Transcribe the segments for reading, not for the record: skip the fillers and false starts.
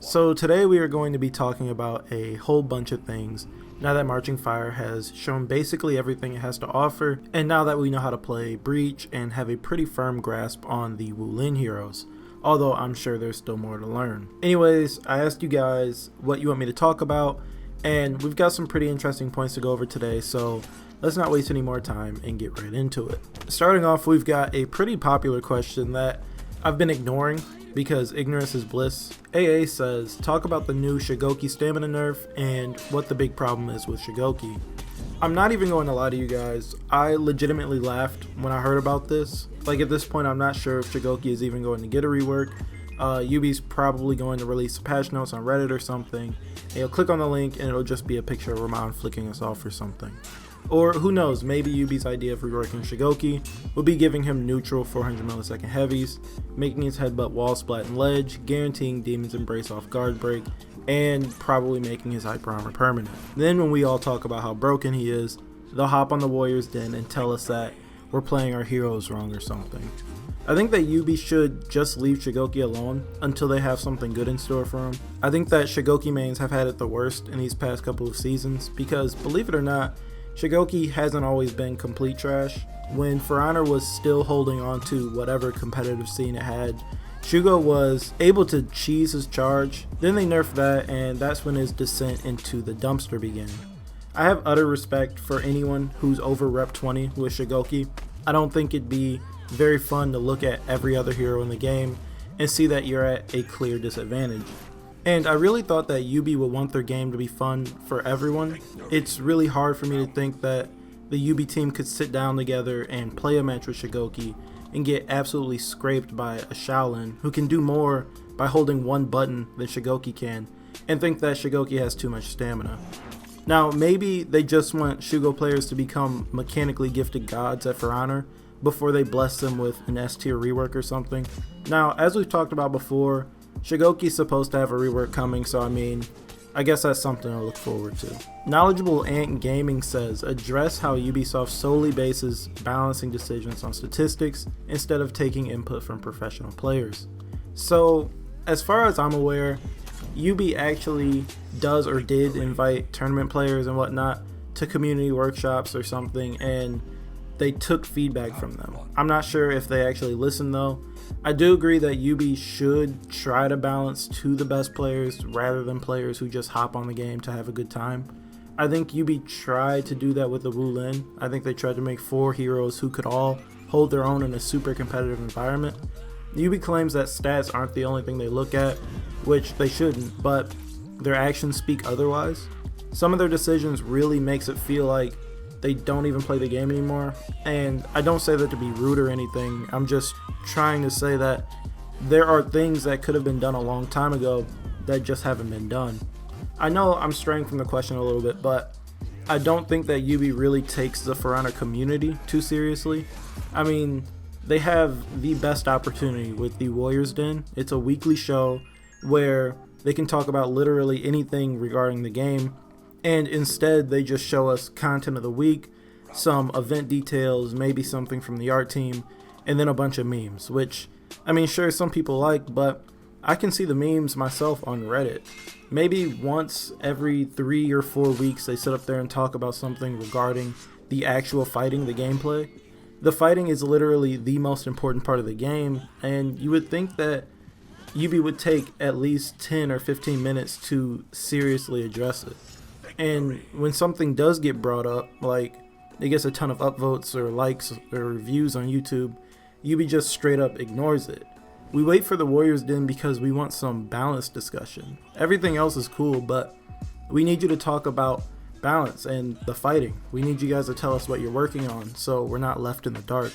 So today we are going to be talking about a whole bunch of things now that Marching Fire has shown basically everything it has to offer, and now that we know how to play Breach and have a pretty firm grasp on the Wulin heroes, although I'm sure there's still more to learn. Anyways, I asked you guys what you want me to talk about, and we've got some pretty interesting points to go over today, so let's not waste any more time and get right into it. Starting off, we've got a pretty popular question that I've been ignoring because ignorance is bliss. AA says, talk about the new Shugoki stamina nerf and what the big problem is with Shugoki. I'm not even going to lie to you guys, I legitimately laughed when I heard about this. Like, at this point, I'm not sure if Shugoki is even going to get a rework. Ubi's probably going to release patch notes on Reddit or something, and you'll click on the link and it'll just be a picture of Ramon flicking us off or something. Or who knows, maybe Ubi's idea of reworking Shugoki will be giving him neutral 400 millisecond heavies, making his headbutt wall splat and ledge, guaranteeing Demon's Embrace off guard break, and probably making his hyper armor permanent. Then when we all talk about how broken he is, they'll hop on the Warrior's Den and tell us that we're playing our heroes wrong or something. I think that Ubi should just leave Shugoki alone until they have something good in store for him. I think that Shugoki mains have had it the worst in these past couple of seasons because, believe it or not, Shugoki hasn't always been complete trash. When For Honor was still holding on to whatever competitive scene it had, Shugo was able to cheese his charge, then they nerfed that, and that's when his descent into the dumpster began. I have utter respect for anyone who's over rep 20 with Shugoki. I don't think it'd be very fun to look at every other hero in the game and see that you're at a clear disadvantage. And I really thought that Ubi would want their game to be fun for everyone. It's really hard for me to think that the Ubi team could sit down together and play a match with Shugoki and get absolutely scraped by a Shaolin who can do more by holding one button than Shugoki can, and think that Shugoki has too much stamina. Now, maybe they just want Shugo players to become mechanically gifted gods at For Honor before they bless them with an S tier rework or something. Now, as we've talked about before, Shugoki's supposed to have a rework coming, so I guess that's something to look forward to. Knowledgeable Ant Gaming says, address how Ubisoft solely bases balancing decisions on statistics instead of taking input from professional players. So, as far as I'm aware, Ubi actually does or did invite tournament players and whatnot to community workshops or something, and they took feedback from them. I'm not sure if they actually listened though. I do agree that Ubi should try to balance to the best players rather than players who just hop on the game to have a good time. I think Ubi tried to do that with the Wulin. I think they tried to make 4 heroes who could all hold their own in a super competitive environment. Ubi claims that stats aren't the only thing they look at, which they shouldn't, but their actions speak otherwise. Some of their decisions really makes it feel like they don't even play the game anymore, and I don't say that to be rude or anything. I'm just trying to say that there are things that could have been done a long time ago that just haven't been done. I know I'm straying from the question a little bit, but I don't think that Ubi really takes the For Honor community too seriously. I mean, they have the best opportunity with the Warrior's Den. It's a weekly show where they can talk about literally anything regarding the game, and instead they just show us content of the week, some event details, maybe something from the art team, and then a bunch of memes, which, I mean, sure, some people like, but I can see the memes myself on Reddit. Maybe once every 3 or 4 weeks they sit up there and talk about something regarding the actual fighting, the gameplay. The fighting is literally the most important part of the game, and you would think that Ubi would take at least 10 or 15 minutes to seriously address it. And when something does get brought up, like it gets a ton of upvotes or likes or views on YouTube, Ubi just straight up ignores it. We wait for the Warrior's Den because we want some balanced discussion. Everything else is cool, but we need you to talk about balance and the fighting. We need you guys to tell us what you're working on so we're not left in the dark.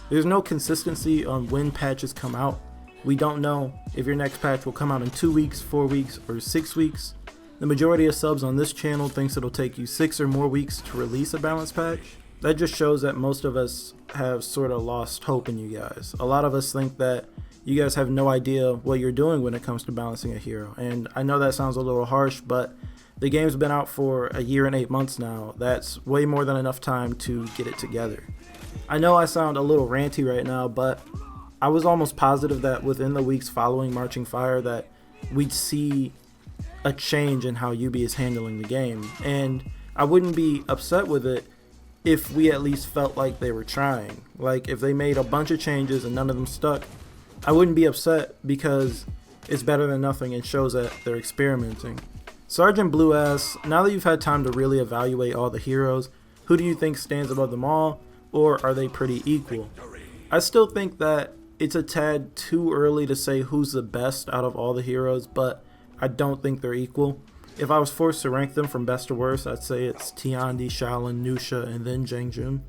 There's no consistency on when patches come out. We don't know if your next patch will come out in 2 weeks, 4 weeks, or 6 weeks. The majority of subs on this channel thinks it'll take you 6 or more weeks to release a balance patch. That just shows that most of us have sort of lost hope in you guys. A lot of us think that you guys have no idea what you're doing when it comes to balancing a hero. And I know that sounds a little harsh, but the game's been out for a year and 8 months now. That's way more than enough time to get it together. I know I sound a little ranty right now, but I was almost positive that within the weeks following Marching Fire that we'd see a change in how Ubi is handling the game. And I wouldn't be upset with it if we at least felt like they were trying. Like, if they made a bunch of changes and none of them stuck, I wouldn't be upset because it's better than nothing and shows that they're experimenting. Sergeant Blue asks, now that you've had time to really evaluate all the heroes, who do you think stands above them all, or are they pretty equal? I still think that it's a tad too early to say who's the best out of all the heroes, but I don't think they're equal. If I was forced to rank them from best to worst, I'd say it's Tiandi, Shaolin, Nusha, and then Zhengjun.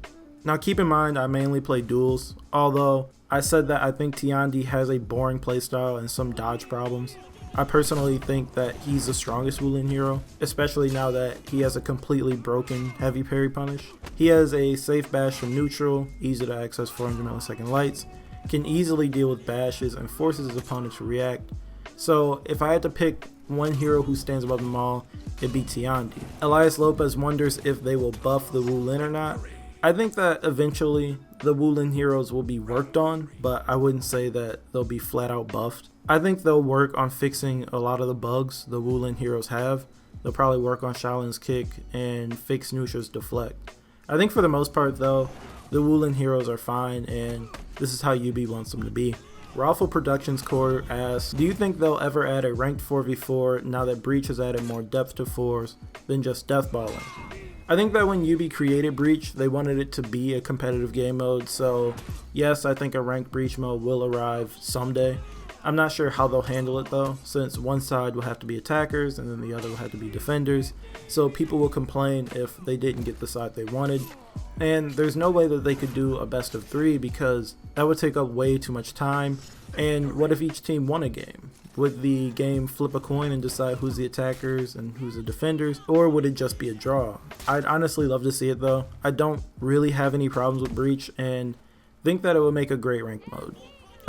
Now keep in mind I mainly play duels, although I said that I think Tiandi has a boring playstyle and some dodge problems. I personally think that he's the strongest Wulin hero, especially now that he has a completely broken heavy parry punish. He has a safe bash from neutral, easy to access 400 millisecond lights, can easily deal with bashes and forces his opponent to react. So if I had to pick one hero who stands above them all, it'd be Tiandi. Elias Lopez wonders if they will buff the Wulin or not. I think that eventually the Wulin heroes will be worked on, but I wouldn't say that they'll be flat out buffed. I think they'll work on fixing a lot of the bugs the Wulin heroes have. They'll probably work on Shaolin's kick and fix Nusha's deflect. I think for the most part though, the Wulin heroes are fine and this is how Ubi wants them to be. Raffle Productions Core asks, do you think they'll ever add a ranked 4v4 now that Breach has added more depth to 4s than just deathballing? I think that when Ubi created Breach, they wanted it to be a competitive game mode, so yes, I think a ranked Breach mode will arrive someday. I'm not sure how they'll handle it though, since one side will have to be attackers and then the other will have to be defenders, so people will complain if they didn't get the side they wanted. And there's no way that they could do a best of 3 because that would take up way too much time. And what if each team won a game? Would the game flip a coin and decide who's the attackers and who's the defenders? Or would it just be a draw? I'd honestly love to see it though. I don't really have any problems with Breach and think that it would make a great ranked mode.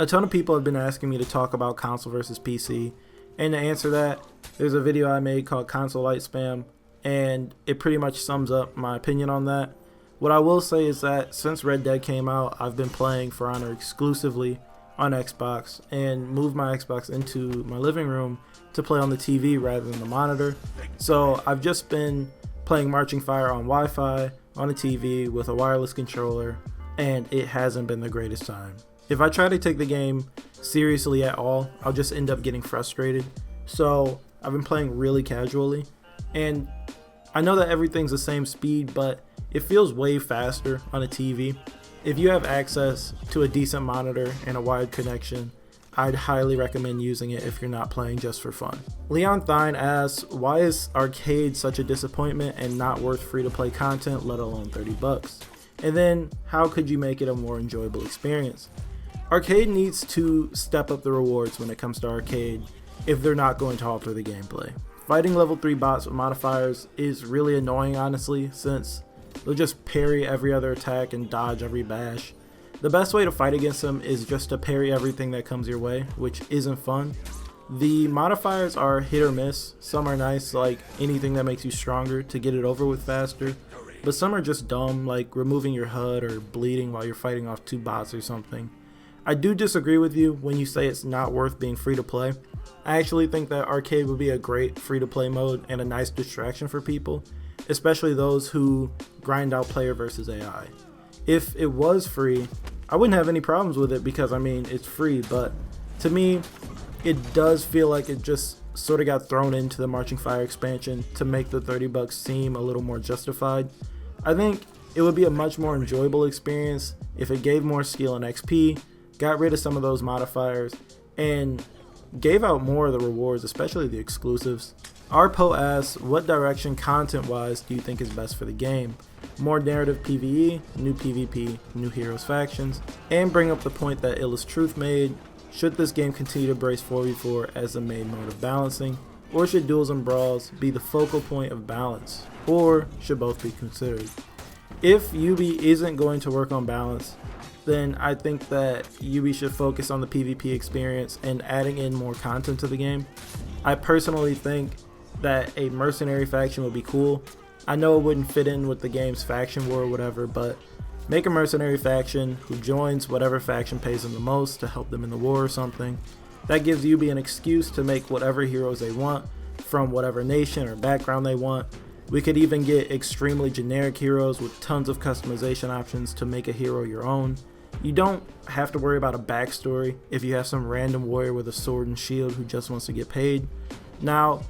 A ton of people have been asking me to talk about console versus PC, and to answer that, there's a video I made called Console Light Spam, and it pretty much sums up my opinion on that. What I will say is that since Red Dead came out, I've been playing For Honor exclusively on Xbox and moved my Xbox into my living room to play on the TV rather than the monitor. So I've just been playing Marching Fire on Wi-Fi, on a TV with a wireless controller, and it hasn't been the greatest time. If I try to take the game seriously at all, I'll just end up getting frustrated. So I've been playing really casually, and I know that everything's the same speed, but it feels way faster on a TV. If you have access to a decent monitor and a wired connection, I'd highly recommend using it if you're not playing just for fun. Leon Thine asks, why is arcade such a disappointment and not worth free-to-play content, let alone $30? And then, how could you make it a more enjoyable experience? Arcade needs to step up the rewards when it comes to arcade if they're not going to alter the gameplay. Fighting level 3 bots with modifiers is really annoying honestly, since they'll just parry every other attack and dodge every bash. The best way to fight against them is just to parry everything that comes your way, which isn't fun. The modifiers are hit or miss. Some are nice, like anything that makes you stronger to get it over with faster, but some are just dumb, like removing your HUD or bleeding while you're fighting off 2 bots or something. I do disagree with you when you say it's not worth being free to play. I actually think that arcade would be a great free to play mode and a nice distraction for people, especially those who grind out player versus AI. If it was free, I wouldn't have any problems with it because I mean it's free, but to me it does feel like it just sort of got thrown into the Marching Fire expansion to make the $30 seem a little more justified. I think it would be a much more enjoyable experience if it gave more skill and XP, got rid of some of those modifiers, and gave out more of the rewards, especially the exclusives. Arpo asks, what direction content-wise do you think is best for the game? More narrative PvE, new PvP, new heroes factions, and bring up the point that Illest Truth made, should this game continue to embrace 4v4 as the main mode of balancing, or should duels and brawls be the focal point of balance, or should both be considered? If Ubi isn't going to work on balance, then I think that Ubi should focus on the PvP experience and adding in more content to the game. I personally think that a mercenary faction would be cool. I know it wouldn't fit in with the game's faction war or whatever, but make a mercenary faction who joins whatever faction pays them the most to help them in the war or something. That gives Ubi an excuse to make whatever heroes they want from whatever nation or background they want. We could even get extremely generic heroes with tons of customization options to make a hero your own. You don't have to worry about a backstory if you have some random warrior with a sword and shield who just wants to get paid. Now,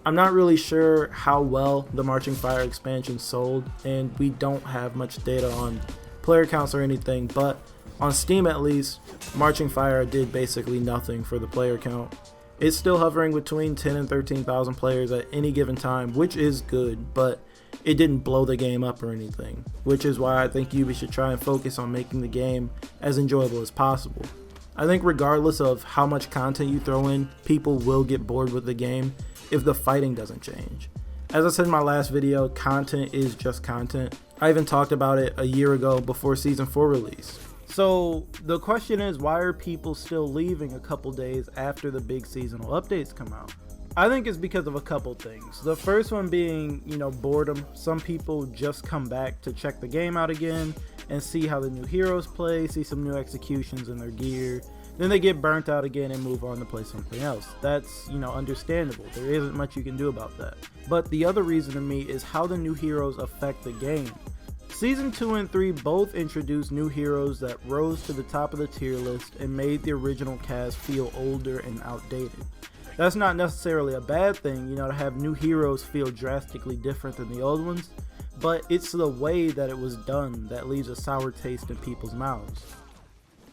I'm not really sure how well the Marching Fire expansion sold, and we don't have much data on player counts or anything, but on Steam at least, Marching Fire did basically nothing for the player count. It's still hovering between 10 and 13,000 players at any given time, which is good, but it didn't blow the game up or anything, which is why I think Ubi should try and focus on making the game as enjoyable as possible. I think regardless of how much content you throw in, people will get bored with the game if the fighting doesn't change. As I said in my last video, content is just content. I even talked about it a year ago before Season 4 release. So the question is, why are people still leaving a couple days after the big seasonal updates come out? I think it's because of a couple things. The first one being, boredom. Some people just come back to check the game out again and see how the new heroes play, see some new executions in their gear. Then they get burnt out again and move on to play something else. That's, understandable. There isn't much you can do about that. But the other reason to me is how the new heroes affect the game. Season 2 and 3 both introduced new heroes that rose to the top of the tier list and made the original cast feel older and outdated. That's not necessarily a bad thing, to have new heroes feel drastically different than the old ones, but it's the way that it was done that leaves a sour taste in people's mouths.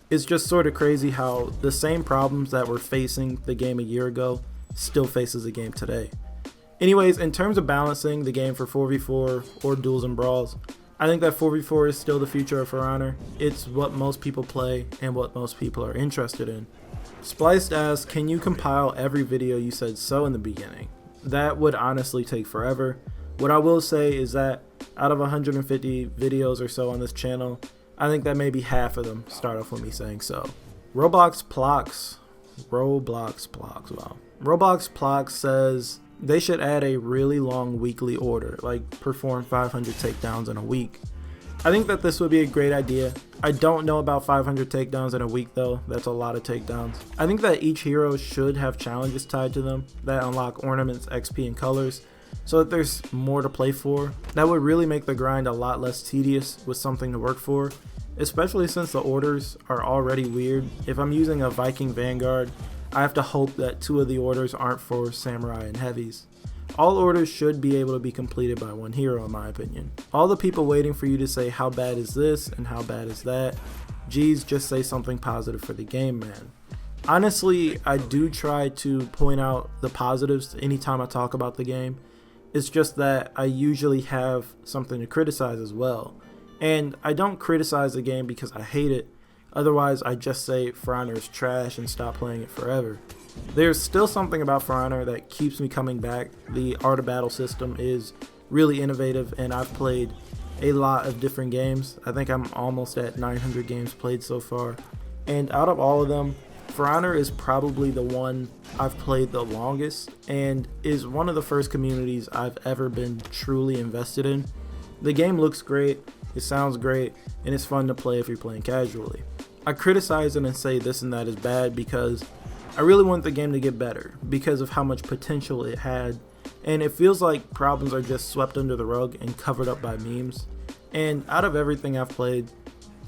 It's just sort of crazy how the same problems that were facing the game a year ago still faces the game today. Anyways, in terms of balancing the game for 4v4 or duels and brawls, I think that 4v4 is still the future of For Honor. It's what most people play and what most people are interested in. Spliced asks, can you compile every video you said so in the beginning? That would honestly take forever. What I will say is that out of 150 videos or so on this channel, I think that maybe half of them start off with me saying so. Roblox Plox says they should add a really long weekly order, like perform 500 takedowns in a week. I think that this would be a great idea. I don't know about 500 takedowns in a week though, that's a lot of takedowns. I think that each hero should have challenges tied to them that unlock ornaments, XP, and colors, so that there's more to play for. That would really make the grind a lot less tedious with something to work for, especially since the orders are already weird. If I'm using a Viking Vanguard, I have to hope that 2 of the orders aren't for Samurai and Heavies. All orders should be able to be completed by one hero in my opinion. All the people waiting for you to say how bad is this and how bad is that, geez, just say something positive for the game, man. Honestly, I do try to point out the positives anytime I talk about the game. It's just that I usually have something to criticize as well. And I don't criticize the game because I hate it. Otherwise, I just say For Honor is trash and stop playing it forever. There's still something about For Honor that keeps me coming back. The Art of Battle system is really innovative, and I've played a lot of different games. I think I'm almost at 900 games played so far. And out of all of them, For Honor is probably the one I've played the longest and is one of the first communities I've ever been truly invested in. The game looks great, it sounds great, and it's fun to play if you're playing casually. I criticize it and say this and that is bad because I really want the game to get better because of how much potential it had, and it feels like problems are just swept under the rug and covered up by memes. And out of everything I've played,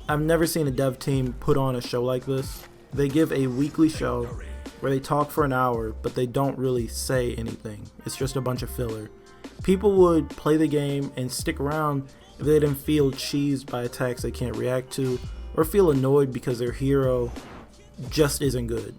I've never seen a dev team put on a show like this. They give a weekly show where they talk for an hour, but they don't really say anything. It's just a bunch of filler. People would play the game and stick around if they didn't feel cheesed by attacks they can't react to, or feel annoyed because their hero just isn't good.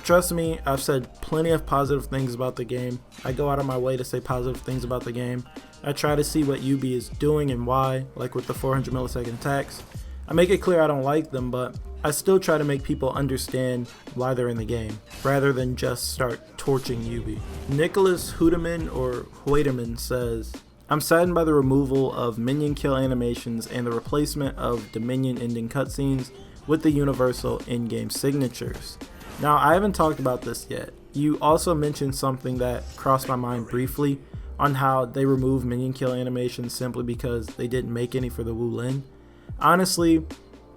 Trust me, I've said plenty of positive things about the game. I go out of my way to say positive things about the game. I try to see what Ubi is doing and why, like with the 400 millisecond attacks. I make it clear I don't like them, but I still try to make people understand why they're in the game, rather than just start torching Ubi. Nicholas Huedeman says, I'm saddened by the removal of minion kill animations and the replacement of the minion ending cutscenes with the universal in-game signatures. Now, I haven't talked about this yet. You also mentioned something that crossed my mind briefly on how they removed minion kill animations simply because they didn't make any for the Wu Lin. Honestly,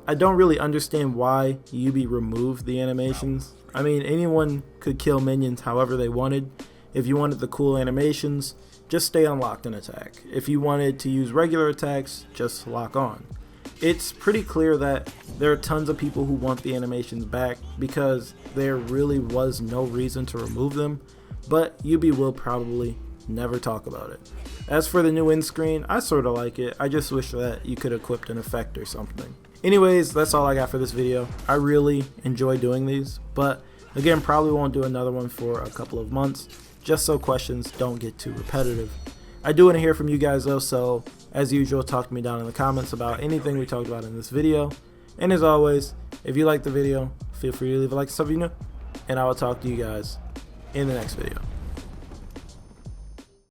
I don't really understand why Ubi removed the animations. I mean, anyone could kill minions however they wanted. If you wanted the cool animations, just stay on locked and attack. If you wanted to use regular attacks, just lock on. It's pretty clear that there are tons of people who want the animations back because there really was no reason to remove them, but UB will probably never talk about it. As for the new end screen, I sorta like it. I just wish that you could equip an effect or something. Anyways, that's all I got for this video. I really enjoy doing these, but again, probably won't do another one for a couple of months, just so questions don't get too repetitive. I do want to hear from you guys though, so as usual, talk to me down in the comments about anything we talked about in this video. And as always, if you liked the video, feel free to leave a like, sub, and I will talk to you guys in the next video.